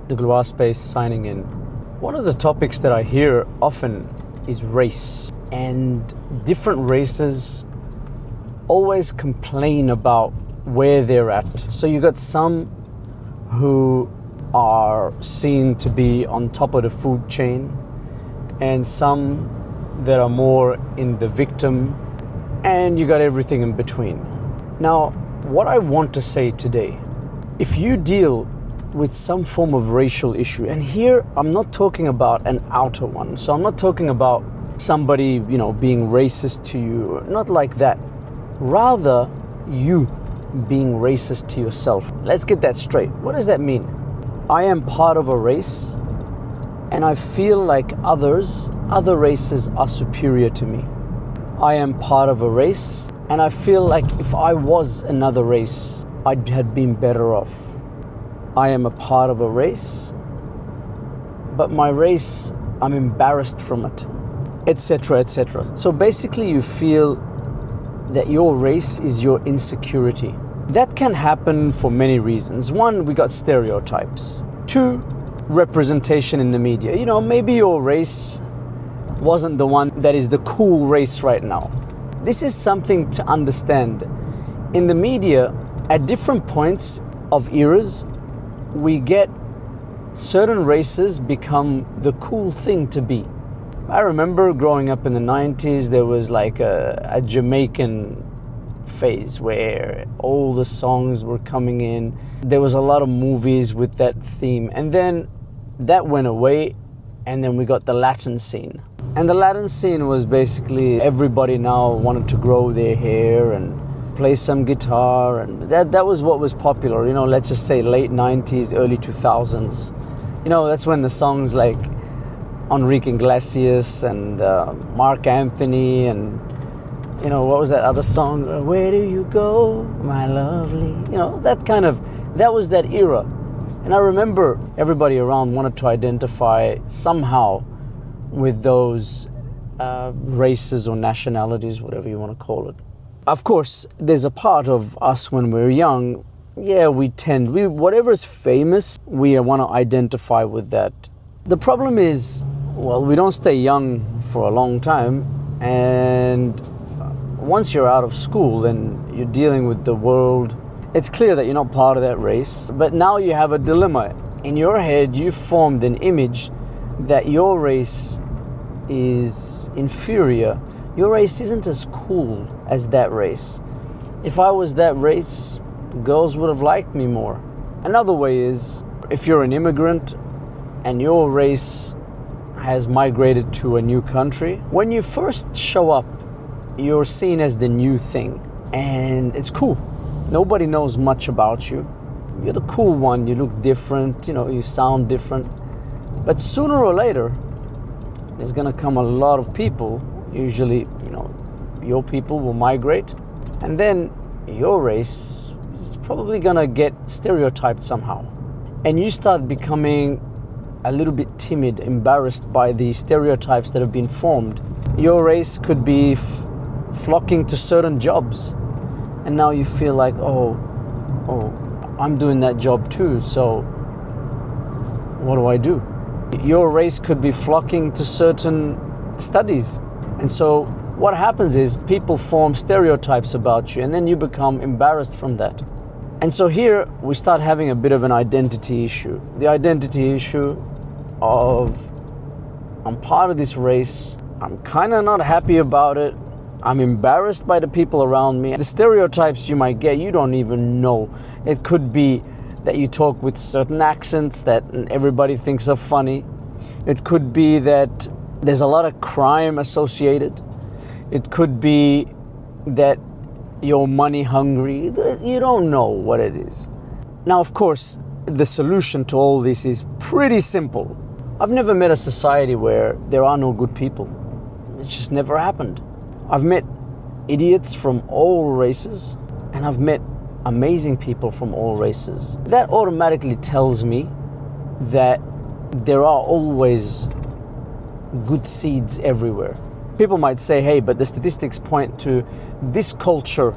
DegloireSpace signing in. One of the topics that I hear often is race, and different races always complain about where they're at. So you got some who are seen to be on top of the food chain, and some that are more in the victim, and you got everything in between. Now, what I want to say today, if you deal with some form of racial issue, and here I'm not talking about an outer one, so I'm not talking about somebody, being racist to you, not like that. Rather, you being racist to yourself. Let's get that straight. What does that mean? I am part of a race, and I feel like other races are superior to me. I am part of a race, and I feel like if I was another race, I had been better off. I am a part of a race, but my race, I'm embarrassed from it, etc., etc. So basically you feel that your race is your insecurity. That can happen for many reasons. One, we got stereotypes. Two, representation in the media. Maybe your race wasn't the one that is the cool race right now. This is something to understand. In the media, at different points of eras, we get certain races become the cool thing to be. I remember growing up in the 90s, there was like a Jamaican phase where all the songs were coming in. There was a lot of movies with that theme. And then that went away, and then we got the Latin scene. And the Latin scene was basically everybody now wanted to grow their hair and play some guitar, and that was what was popular. Let's just say late 90s, early 2000s. That's when the songs like Enrique Iglesias and Mark Anthony and what was that other song? Where do you go, my lovely? That was that era. And I remember everybody around wanted to identify somehow with those races or nationalities, whatever you want to call it. Of course, there's a part of us when we're young, whatever's famous, we want to identify with that. The problem is, we don't stay young for a long time, and once you're out of school and you're dealing with the world, it's clear that you're not part of that race. But now you have a dilemma. In your head, you've formed an image that your race is inferior. Your race isn't as cool as that race. If I was that race, girls would have liked me more. Another way is, if you're an immigrant and your race has migrated to a new country, when you first show up, you're seen as the new thing. And it's cool. Nobody knows much about you. You're the cool one, you look different, you sound different. But sooner or later, there's gonna come a lot of people. Usually, your people will migrate, and then your race is probably gonna get stereotyped somehow. And you start becoming a little bit timid, embarrassed by the stereotypes that have been formed. Your race could be flocking to certain jobs, and now you feel like, oh, I'm doing that job too, so what do I do? Your race could be flocking to certain studies. And so what happens is people form stereotypes about you, and then you become embarrassed from that. And so here we start having a bit of an identity issue. The identity issue of, I'm part of this race, I'm kind of not happy about it, I'm embarrassed by the people around me. The stereotypes you might get, you don't even know. It could be that you talk with certain accents that everybody thinks are funny. It could be that there's a lot of crime associated. It could be that you're money hungry. You don't know what it is. Now, of course, the solution to all this is pretty simple. I've never met a society where there are no good people. It's just never happened. I've met idiots from all races, and I've met amazing people from all races. That automatically tells me that there are always good seeds everywhere. People might say, hey, but the statistics point to this culture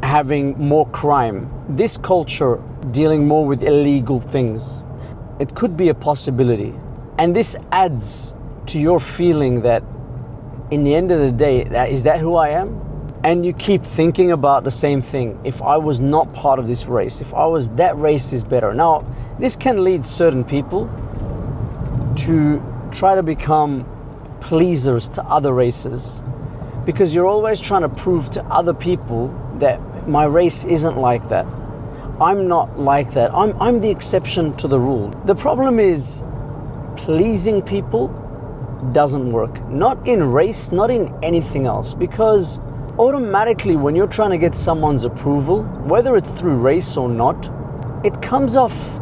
having more crime, this culture dealing more with illegal things, It could be a possibility. And this adds to your feeling that in the end of the day, is that who I am? And you keep thinking about the same thing. If I was not part of this race, if I was, that race is better. Now, this can lead certain people to try to become pleasers to other races, because you're always trying to prove to other people that my race isn't like that. I'm not like that. I'm the exception to the rule. The problem is pleasing people doesn't work. Not in race, not in anything else, because automatically when you're trying to get someone's approval, whether it's through race or not, it comes off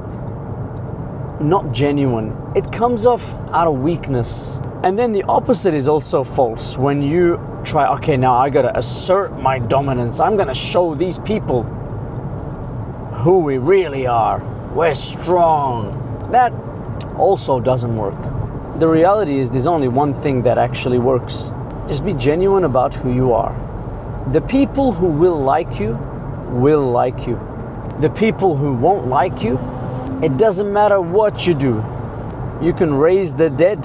not genuine. It comes off out of weakness. And then the opposite is also false. When you try, okay, now I gotta assert my dominance. I'm gonna show these people who we really are. We're strong. That also doesn't work. The reality is there's only one thing that actually works. Just be genuine about who you are. The people who will like you will like you. The people who won't like you, it doesn't matter what you do. You can raise the dead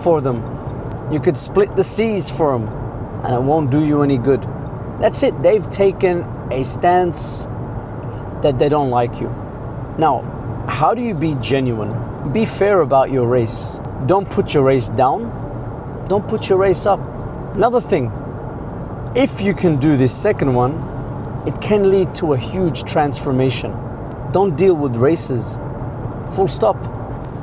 for them. You could split the seas for them, and it won't do you any good. That's it. They've taken a stance that they don't like you. Now, how do you be genuine? Be fair about your race. Don't put your race down. Don't put your race up. Another thing, if you can do this second one, it can lead to a huge transformation. Don't deal with races. Full stop.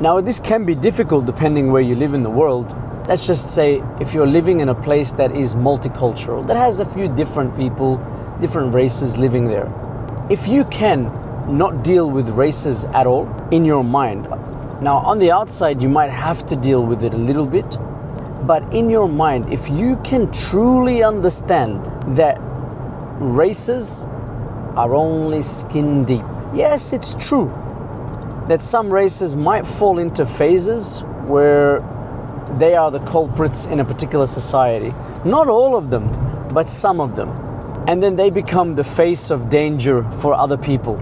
Now, this can be difficult depending where you live in the world. Let's just say if you're living in a place that is multicultural, that has a few different people, different races living there. If you can not deal with races at all in your mind, now on the outside you might have to deal with it a little bit, but in your mind, if you can truly understand that races are only skin deep. Yes, it's true that some races might fall into phases where they are the culprits in a particular society. Not all of them, but some of them. And then they become the face of danger for other people.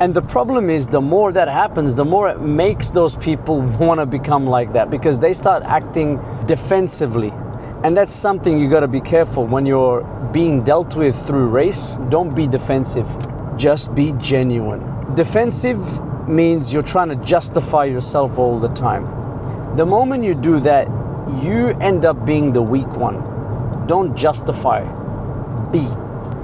And the problem is, the more that happens, the more it makes those people want to become like that, because they start acting defensively. And that's something you got to be careful when you're being dealt with through race. Don't be defensive. Just be genuine. Defensive means you're trying to justify yourself all the time. The moment you do that, you end up being the weak one. Don't justify. Be.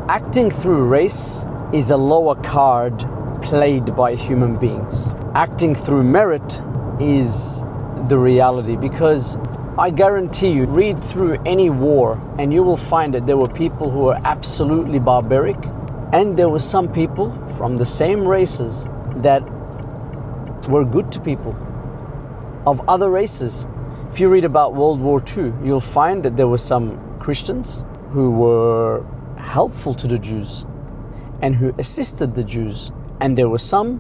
Acting through race is a lower card played by human beings. Acting through merit is the reality, because I guarantee you, read through any war and you will find that there were people who were absolutely barbaric, and there were some people from the same races that were good to people of other races. If you read about World War II, you'll find that there were some Christians who were helpful to the Jews and who assisted the Jews. And there were some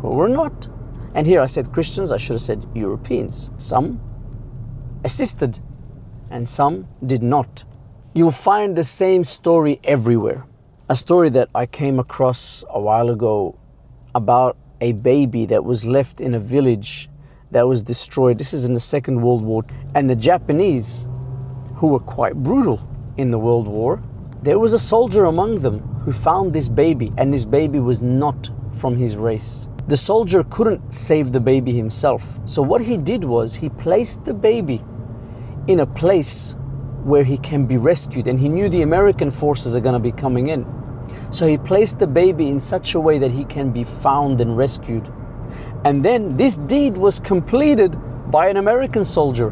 who were not. And here I said Christians, I should have said Europeans. Some assisted and some did not. You'll find the same story everywhere. A story that I came across a while ago about a baby that was left in a village that was destroyed. This is in the Second World War. And the Japanese, who were quite brutal in the World War, there was a soldier among them who found this baby, and this baby was not from his race. The soldier couldn't save the baby himself. So what he did was he placed the baby in a place where he can be rescued, and he knew the American forces are going to be coming in. So he placed the baby in such a way that he can be found and rescued. And then this deed was completed by an American soldier.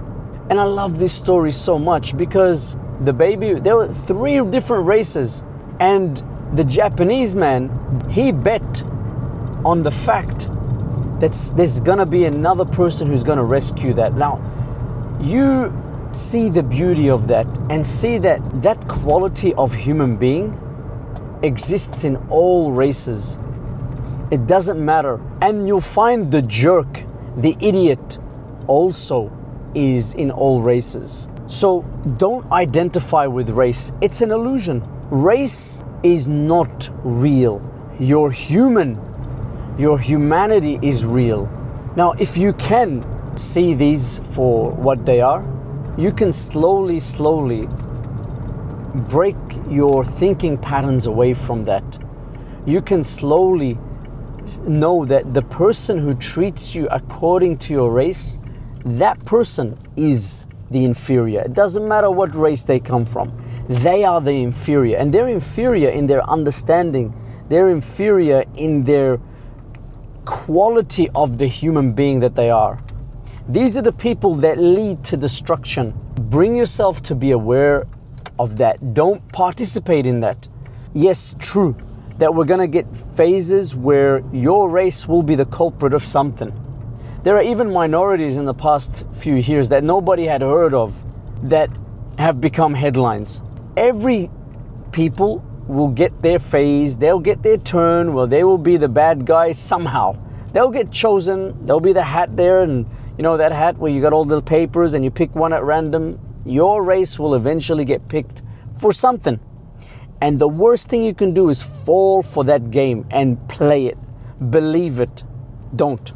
And I love this story so much because the baby, there were 3 different races, and the Japanese man, he bet on the fact that there's gonna be another person who's gonna rescue that. Now, you see the beauty of that and see that that quality of human being exists in all races. It doesn't matter. And you'll find the jerk, the idiot, also is in all races. So don't identify with race. It's an illusion. Race is not real. You're human. Your humanity is real. Now, if you can see these for what they are, you can slowly break your thinking patterns away from that. You can slowly know that the person who treats you according to your race, that person is the inferior. It doesn't matter what race they come from. They are the inferior, and they're inferior in their understanding. They're inferior in their quality of the human being that they are. These are the people that lead to destruction. Bring yourself to be aware of that. Don't participate in that. Yes, true, that we're gonna get phases where your race will be the culprit of something. There are even minorities in the past few years that nobody had heard of that have become headlines. Every people will get their phase, they'll get their turn, well, they will be the bad guys somehow. They'll get chosen, there'll be the hat there, and you know that hat where you got all the papers and you pick one at random. Your race will eventually get picked for something. And the worst thing you can do is fall for that game and play it. Believe it. Don't.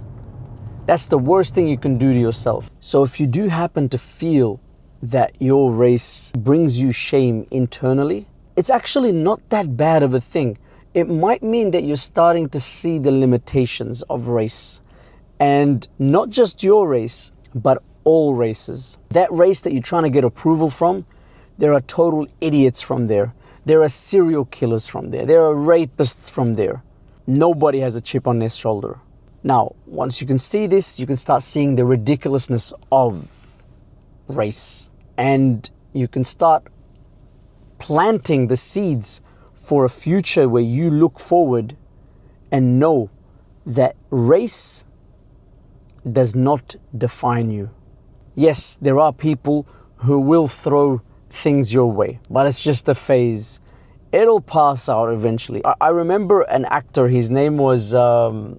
That's the worst thing you can do to yourself. So if you do happen to feel that your race brings you shame internally, it's actually not that bad of a thing. It might mean that you're starting to see the limitations of race. And not just your race, but all races. That race that you're trying to get approval from, there are total idiots from there. There are serial killers from there. There are rapists from there. Nobody has a chip on their shoulder. Now, once you can see this, you can start seeing the ridiculousness of race. And you can start planting the seeds for a future where you look forward and know that race does not define you. Yes, there are people who will throw things your way, but it's just a phase. It'll pass out eventually. I remember an actor, his name was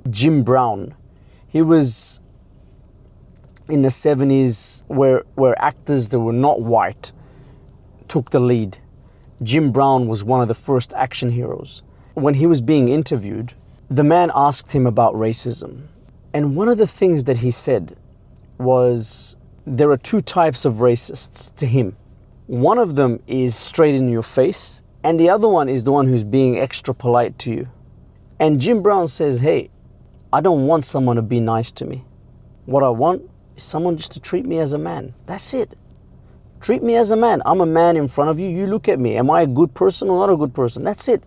Jim Brown. He was in the 70s where actors that were not white took the lead. Jim Brown was one of the first action heroes. When he was being interviewed, the man asked him about racism. And one of the things that he said was, there are two types of racists to him. One of them is straight in your face, and the other one is the one who's being extra polite to you. And Jim Brown says, hey, I don't want someone to be nice to me. What I want is someone just to treat me as a man. That's it. Treat me as a man. I'm a man in front of you. You look at me. Am I a good person or not a good person? That's it.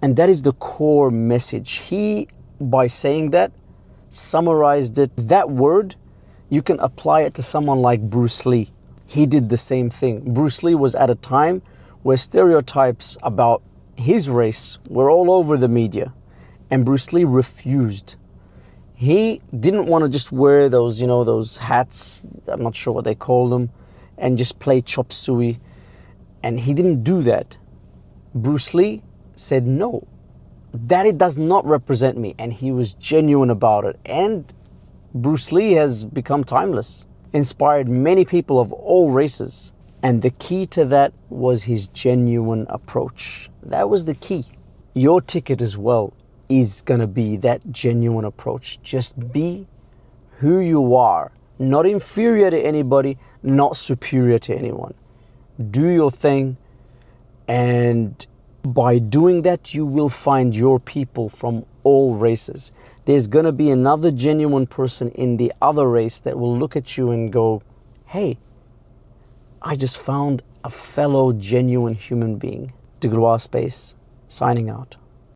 And that is the core message. He, by saying that, summarized it. That word, you can apply it to someone like Bruce Lee. He did the same thing. Bruce Lee was at a time where stereotypes about his race were all over the media. And Bruce Lee refused. He didn't want to just wear those, those hats, I'm not sure what they call them, and just play chop suey. And he didn't do that. Bruce Lee said, no, that it does not represent me. And he was genuine about it. And Bruce Lee has become timeless, inspired many people of all races. And the key to that was his genuine approach. That was the key. Your ticket as well is going to be that genuine approach. Just be who you are. Not inferior to anybody, not superior to anyone. Do your thing, and by doing that, you will find your people from all races. There's going to be another genuine person in the other race that will look at you and go, hey, I just found a fellow genuine human being. DegloireSpace, signing out.